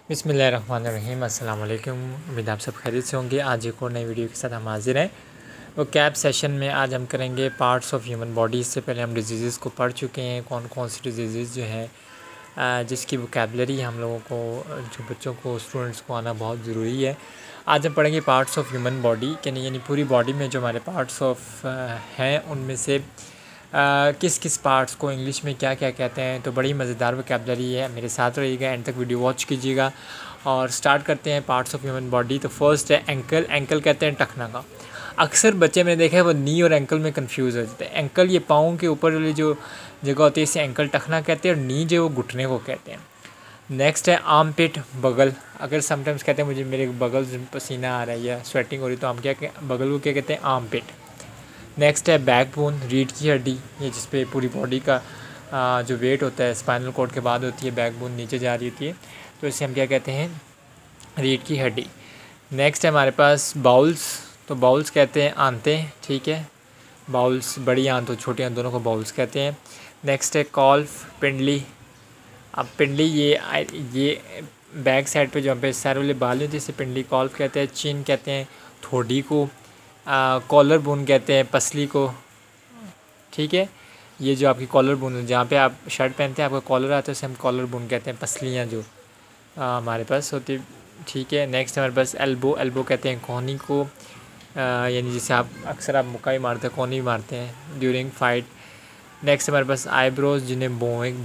बिस्मिल्लाहिर्रहमानिर्रहीम। अस्सलाम वालेकुम। उम्मीद आप सब खैरियत से होंगे। आज एक और नई वीडियो के साथ हम हाजिर हैं। वो कैब सेशन में आज हम करेंगे पार्ट्स ऑफ ह्यूमन बॉडी। इससे पहले हम डिजीज़ को पढ़ चुके हैं, कौन कौन सी डिजीज़ जो है जिसकी वोकैबुलरी हम लोगों को, जो बच्चों को, स्टूडेंट्स को आना बहुत ज़रूरी है। आज हम पढ़ेंगे पार्ट्स ऑफ ह्यूमन बॉडी, यानी पूरी बॉडी में जो हमारे पार्ट्स ऑफ हैं उनमें से किस किस पार्ट्स को इंग्लिश में क्या क्या कहते हैं। तो बड़ी मज़ेदार वोकैबुलरी है, मेरे साथ रहिएगा, एंड तक वीडियो वॉच कीजिएगा। और स्टार्ट करते हैं पार्ट्स ऑफ ह्यूमन बॉडी। तो फर्स्ट है एंकल। एंकल कहते हैं टखना का। अक्सर बच्चे मैंने देखा है वो नी और एंकल में कंफ्यूज हो जाते हैं। एंकल ये पाँव के ऊपर वाली जो जगह होती है इसे एंकल टखना कहते हैं, और नी जो वो घुटने को कहते हैं। नेक्स्ट है आर्म पिट, बगल। अगर समटाइम्स कहते हैं मुझे मेरे बगल से पसीना आ रहा है या स्वेटिंग हो रही, तो हम बगल को क्या कहते हैं, आर्म पिट। नेक्स्ट है बैकबोन, रीढ़ की हड्डी, ये जिस पे पूरी बॉडी का जो वेट होता है स्पाइनल कॉर्ड के बाद होती है, बैकबोन नीचे जा रही होती है, तो इसे हम क्या कहते हैं, रीढ़ की हड्डी। नेक्स्ट है हमारे पास बाउल्स। तो बाउल्स कहते हैं आंतें, ठीक है। बाउल्स, बड़ी आंत और छोटी आंत दोनों को बाउल्स कहते हैं। नेक्स्ट है कॉल्फ, पिंडली। अब पिंडली ये बैक साइड पे जो पे सर वाले बाल होते हैं इसे पिंडली कॉल्फ कहते हैं। चिन कहते हैं ठोडी को। कॉलर बोन कहते हैं पसली को, ठीक है। ये जो आपकी कॉलर बोन, जहाँ पे आप शर्ट पहनते हैं आपका कॉलर आता है उसे हम कॉलर बोन कहते हैं, पसलियाँ जो हमारे पास होती, ठीक है। नेक्स्ट हमारे पास एल्बो। एल्बो कहते हैं कोहनी को, यानी जिसे आप अक्सर आप मुक्का ही मारते हैं, कोहनी मारते हैं ड्यूरिंग फाइट। नेक्स्ट हमारे पास आईब्रोज, जिन्हें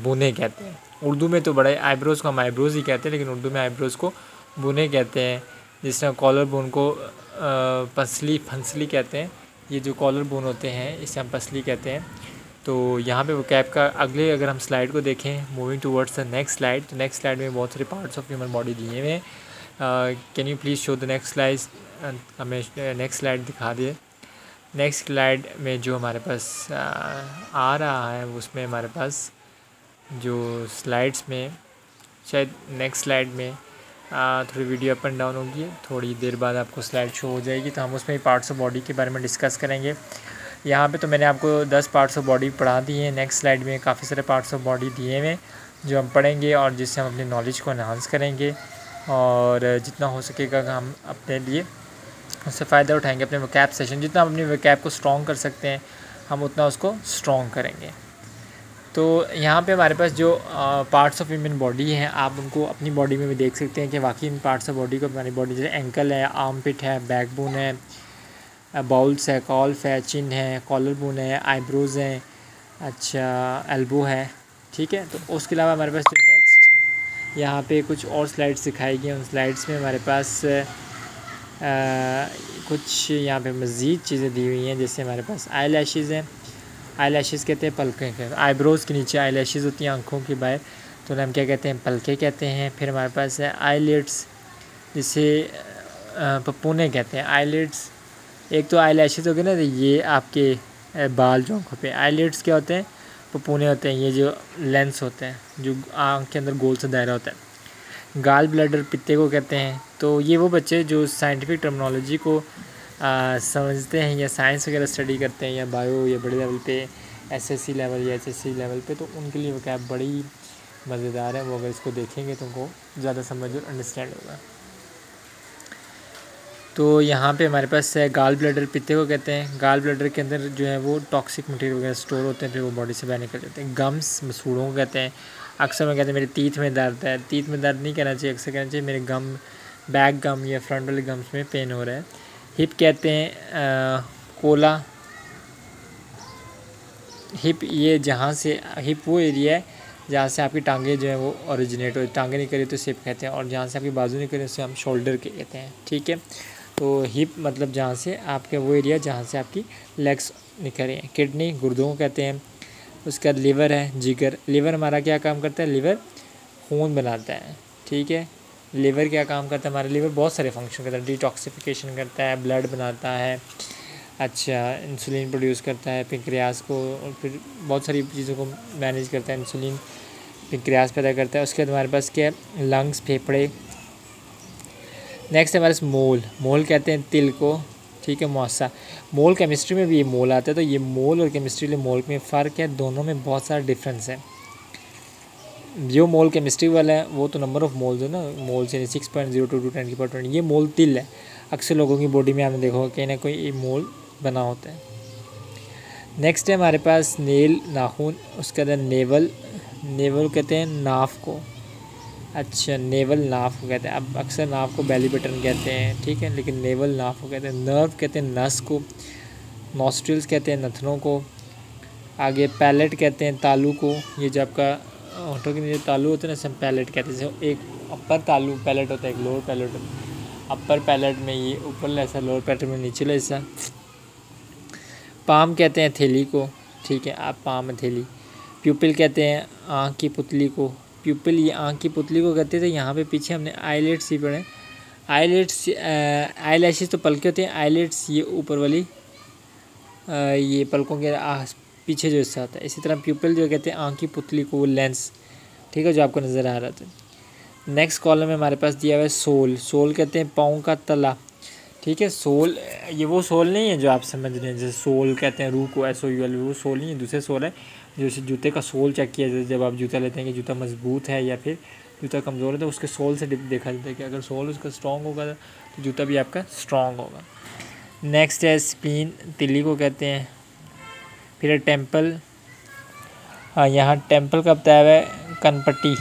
बुने कहते हैं। उर्दू में तो बड़े आईब्रोज़ को हम आईब्रोज़ ही कहते हैं, लेकिन उर्दू में आईब्रोज़ को बुने कहते हैं। जिस तरह कॉलर बोन को पसली, फंसली कहते हैं। ये जो कॉलर बोन होते हैं इसे हम पसली कहते हैं। तो यहाँ पे वो कैप का अगले अगर हम स्लाइड को देखें, moving towards the next slide, तो नेक्स्ट स्लाइड में बहुत सारे पार्ट्स ऑफ ह्यूमन बॉडी दिए हुए हैं। Can you please show the next slide. हमें नेक्स्ट स्लाइड दिखा दिए। नेक्स्ट स्लाइड में जो हमारे पास आ रहा है उसमें हमारे पास जो स्लाइड्स में, शायद नेक्स्ट स्लाइड में थोड़ी वीडियो अप एंड डाउन होगी, थोड़ी देर बाद आपको स्लाइड शो हो जाएगी, तो हम उसमें पार्ट्स ऑफ बॉडी के बारे में डिस्कस करेंगे। यहाँ पे तो मैंने आपको 10 पार्ट्स ऑफ बॉडी पढ़ा दिए हैं। नेक्स्ट स्लाइड में काफ़ी सारे पार्ट्स ऑफ बॉडी दिए हुए जो हम पढ़ेंगे और जिससे हम अपनी नॉलेज को एनहांस करेंगे, और जितना हो सकेगा हम अपने लिए उससे फ़ायदा उठाएंगे। अपने वोकैब सेशन, जितना हम अपनी वोकैब को स्ट्रॉन्ग कर सकते हैं हम उतना उसको स्ट्रॉन्ग करेंगे। तो यहाँ पे हमारे पास जो पार्ट्स ऑफ ह्यूमन बॉडी हैं, आप उनको अपनी बॉडी में भी देख सकते हैं कि वाकई इन पार्ट्स ऑफ बॉडी को हमारी बॉडी, जैसे एंकल है, आर्म पिट है, बैकबोन है, बाउल्स है, कॉल्फ है, चिन है, कॉलर बोन है, आईब्रोज़ हैं, अच्छा एल्बो है, ठीक है। तो उसके अलावा हमारे पास जो नेक्स्ट यहाँ पे कुछ और स्लाइड्स दिखाई गई हैं, उन स्लाइड्स में हमारे पास कुछ यहाँ पे मज़ीद चीज़ें दी हुई हैं। जैसे हमारे पास आई लैशेज़ हैं। आई लैशेज़ कहते हैं पलकें के, आईब्रोज़ के नीचे आई लैशेज़ होती हैं आँखों के बाहर, तो हम क्या कहते हैं, पलके कहते हैं। फिर हमारे पास है आई लिड्स, जिसे पपूने कहते हैं। आई लिड्स, एक तो आई लैशेज़ हो गए ना, तो ये आपके बाल जो आँखों पे। आई लिड्स क्या होते हैं, पपूने होते हैं, ये जो लेंस होते हैं जो आँख के अंदर गोल सा दायरा होता है। गाल ब्लैडर पित्ते को कहते हैं। तो ये वो बच्चे जो साइंटिफिक टर्मिनोलॉजी को समझते हैं या साइंस वगैरह स्टडी करते हैं या बायो या बड़े लेवल पे एसएससी लेवल या एचएससी लेवल पे, तो उनके लिए वो कैब बड़ी मज़ेदार है। वो अगर इसको देखेंगे तो उनको ज़्यादा समझ और अंडरस्टैंड होगा। तो यहाँ पे हमारे पास है गाल ब्लैडर, पित्ते को कहते हैं। गाल ब्लैडर के अंदर जो है वो टॉक्सिक मटेरियल वगैरह स्टोर होते हैं, फिर वो बॉडी से बाहर निकल जाते हैं। गम्स, मसूड़ों को कहते हैं। अक्सर मैं कहते हैं मेरे तीत में दर्द है। तीत में दर्द नहीं कहना चाहिए, अक्सर कहना चाहिए मेरे गम, बैक गम या फ्रंट वाले गम्स में पेन हो रहा है। हिप कहते हैं कोला। हिप, ये जहाँ से, हिप वो एरिया है जहाँ से आपकी टांगे जो है वो ओरिजिनेट हो, टांगे नहीं करी तो हिप कहते हैं, और जहाँ से आपकी बाजू नहीं करी उसे हम शोल्डर के कहते हैं, ठीक है। तो हिप मतलब जहाँ से आपके वो एरिया जहाँ से आपकी लेग्स निकले हैं। किडनी, गुर्दों को कहते हैं। उसका लिवर है, जिगर। लिवर हमारा क्या काम करता है, लिवर खून बनाता है, ठीक है। लिवर क्या काम करता है, हमारा लिवर बहुत सारे फंक्शन करता है। डिटॉक्सिफिकेशन करता है, ब्लड बनाता है, अच्छा इंसुलिन प्रोड्यूस करता है पेंक्रियास को, और फिर बहुत सारी चीज़ों को मैनेज करता है। इंसुलिन पेंक्रियास पैदा करता है। उसके बाद हमारे पास क्या है, लंग्स, फेफड़े। नेक्स्ट हमारे पास मोल। मोल कहते हैं तिल को, ठीक है, मुआसा। मोल केमिस्ट्री में भी ये मोल आता है, तो ये मोल और केमिस्ट्री में मोल में फ़र्क है, दोनों में बहुत सारा डिफरेंस है। जो मोल केमिस्ट्री वाला है वो तो नंबर ऑफ मोल्स है ना, मोल्स यानी 6.02 × 10⁻²0। ये मोल तिल है। अक्सर लोगों की बॉडी में आपने देखा होगा कहीं ना कोई मोल बना होता है। नेक्स्ट है हमारे पास नेल, नाखून। उसके अंदर नेवल, नेवल कहते हैं नाफ को। अच्छा, नेवल नाफ को कहते हैं। अब अक्सर नाफ को बेली बटन कहते हैं, ठीक है, लेकिन नेवल नाफ को कहते हैं। नर्व कहते हैं नस को। नॉस्ट्रिल्स कहते हैं नथनों को। आगे पैलेट कहते हैं तालू को। ये जो आपका होठों के नीचे तालू होते हैं ना, सब पैलेट कहते हैं। जैसे एक अपर तालू पैलेट होता है, एक लोअर पैलेट होता है। अपर पैलेट में ये ऊपर ऐसा, लोअर पैलेट में नीचे ऐसा। पाम कहते हैं हथेली को, ठीक है, आप पाम हथेली। प्यूपिल कहते हैं आँख की पुतली को। प्यूपिल ये आँख की पुतली को कहते थे। यहाँ पे पीछे हमने आईलेट्स ही पढ़े। आईलेट्स, आईलैशेस तो पलके होते हैं, आईलेट्स ये ऊपर वाली ये पलकों के पीछे जो हिस्सा होता है। इसी तरह प्यूपिल जो कहते हैं आँख की पुतली को, वो लेंस, ठीक है, जो आपको नज़र आ रहा था। नेक्स्ट कॉलम में हमारे पास दिया हुआ है सोल। सोल कहते हैं पाँव का तला, ठीक है। सोल ये वो सोल नहीं है जो आप समझ रहे हैं, जैसे सोल कहते हैं रूह को, SOUL, वो सोल नहीं है, दूसरे सोल है। जैसे जूते का सोल चेक किया जाता है जब आप जूता लेते हैं कि जूता मजबूत है या फिर जूता कमज़ोर है, तो उसके सोल से देखा जाता है कि अगर सोल उसका स्ट्रॉन्ग होगा तो जूता भी आपका स्ट्रॉन्ग होगा। नेक्स्ट है स्पिन, तिल्ली को कहते हैं। फिर है टेम्पल। हाँ, यहाँ टेम्पल का बताया हुआ है कनपट्टी।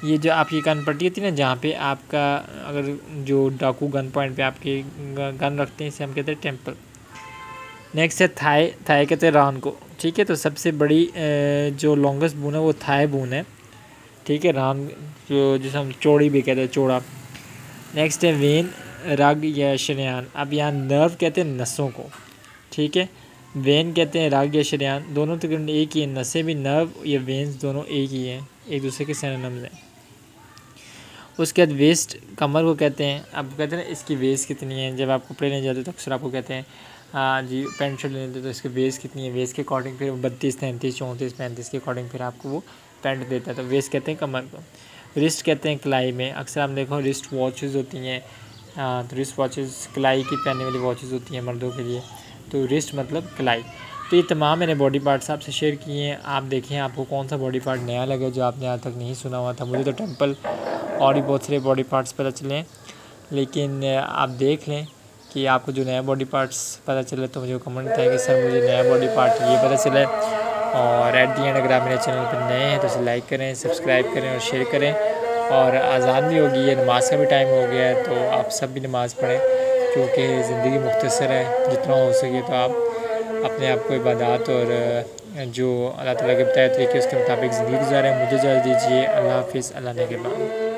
ये जो आपकी कनपट्टी होती है ना, जहाँ पे आपका अगर जो डाकू गन पॉइंट पे आपके गन रखते हैं, इसे हम कहते हैं टेम्पल। नेक्स्ट है थाई। थाई कहते हैं रान को, ठीक है। तो सबसे बड़ी जो लॉन्गेस्ट बोन है वो थाई बोन है, ठीक है। रान जो जिसे हम चौड़ी भी कहते हैं, चौड़ा। नेक्स्ट है वेन, रग या शरेयान। अब यहाँ नर्व कहते हैं नसों को, ठीक है। वेन कहते हैं रग या शरेयान, दोनों तकरीबन एक ही है। नसें भी, नर्व या वेन्स दोनों एक ही हैं, एक दूसरे के सिनोनिम्स हैं। उसके बाद वेस्ट, कमर को कहते हैं। अब कहते हैं इसकी वेस्ट कितनी है, जब आप कपड़े लेने जाते तो अक्सर आपको कहते हैं हाँ जी पैंट शर्ट लेते तो इसकी वेस्ट कितनी है, वेस्ट के अकॉर्डिंग फिर 32, 33, 34, 35 के अकॉर्डिंग फिर आपको वो पैंट देता है। तो वेस्ट कहते हैं कमर को। रिस्ट कहते हैं कलाई में। अक्सर आप देखो रिस्ट वॉचेज़ होती हैं, तो रिस्ट वॉचेज़ कलाई की पहनने वाली वॉचेज़ होती हैं मर्दों के लिए, तो रिस्ट मतलब कलाई। तो ये तमाम मैंने बॉडी पार्ट्स आपसे शेयर किए हैं। आप देखें आपको कौन सा बॉडी पार्ट नया लगा जो आपने आज तक नहीं सुना हुआ था। मुझे तो टेम्पल और भी बहुत सारे बॉडी पार्ट्स पता चले, लेकिन आप देख लें कि आपको जो नया बॉडी पार्ट्स पता चले तो मुझे कमेंट करें कि सर मुझे नया बॉडी पार्ट ये पता चला है। और एट दी एंड अगर आप मेरे चैनल पर नए हैं तो इसे लाइक करें, सब्सक्राइब करें और शेयर करें। और अज़ान भी होगी है, नमाज का भी टाइम हो गया है, तो आप सब भी नमाज़ पढ़ें क्योंकि ज़िंदगी मुख्तसर है। जितना हो सके तो आप अपने आप को इबादत और जो अल्लाह ताला के बताए तरीके उसके मुताबिक ज़िंदगी गुजारें। मुझे इजाज़त दीजिए। अल्लाह हाफ़िज़। अल्लाह ने के बाद।